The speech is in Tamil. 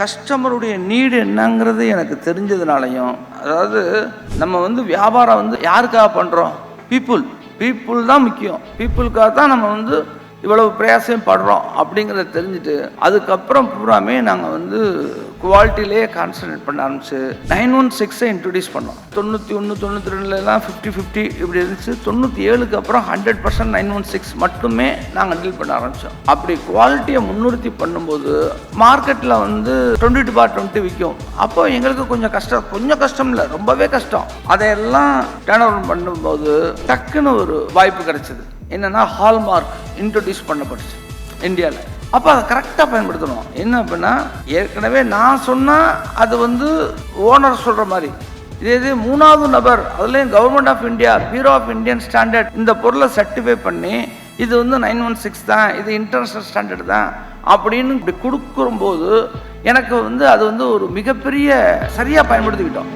கஸ்டமருடைய நீடு என்னங்கிறது எனக்கு தெரிஞ்சதுனாலையும், அதாவது நம்ம வியாபாரம் யாருக்காக பண்ணுறோம்? பீப்புள் தான் முக்கியம். பீப்புளுக்காக தான் நம்ம இவ்வளவு பிரயாசம் படுறோம் அப்படிங்கிறத தெரிஞ்சுட்டு அதுக்கப்புறம் பூராமே நாங்கள் குவாலிட்டியிலே கான்சன்ட்ரேட் பண்ண ஆரம்பிச்சு 916 இன்ட்ரடியூஸ் பண்ணோம். 91 92 50-50 இப்படி இருந்துச்சு. 97க்கு அப்புறம் 100% 916 மட்டுமே நாங்கள் டீல் பண்ண ஆரம்பித்தோம். அப்படி குவாலிட்டியை முன்னிறுத்தி பண்ணும்போது மார்க்கெட்டில் 20/20 விற்கும். அப்போ எங்களுக்கு கொஞ்சம் கஷ்டம் இல்லை, ரொம்பவே கஷ்டம். அதையெல்லாம் டர்ன் ஓவர் பண்ணும்போது டக்குன்னு ஒரு வாய்ப்பு கிடைச்சிது. என்னென்னா ஹால்மார்க் இன்ட்ரடியூஸ் பண்ணப்பட்டுச்சு இந்தியாவில். அப்போ அதை கரெக்டாக பயன்படுத்தணும். என்ன அப்படின்னா, ஏற்கனவே நான் சொன்னால் அது ஓனர் சொல்கிற மாதிரி, இதே மூணாவது நபர், அதுலேயும் government of India, bureau of Indian standard இந்த பொருளை சர்டிஃபை பண்ணி இது 916 தான், இது இன்டர்நேஷ்னல் ஸ்டாண்டர்ட் தான் அப்படின்னு இப்படி கொடுக்கும்போது எனக்கு அது ஒரு மிகப்பெரிய சரியாக பயன்படுத்திக்கிட்டோம்.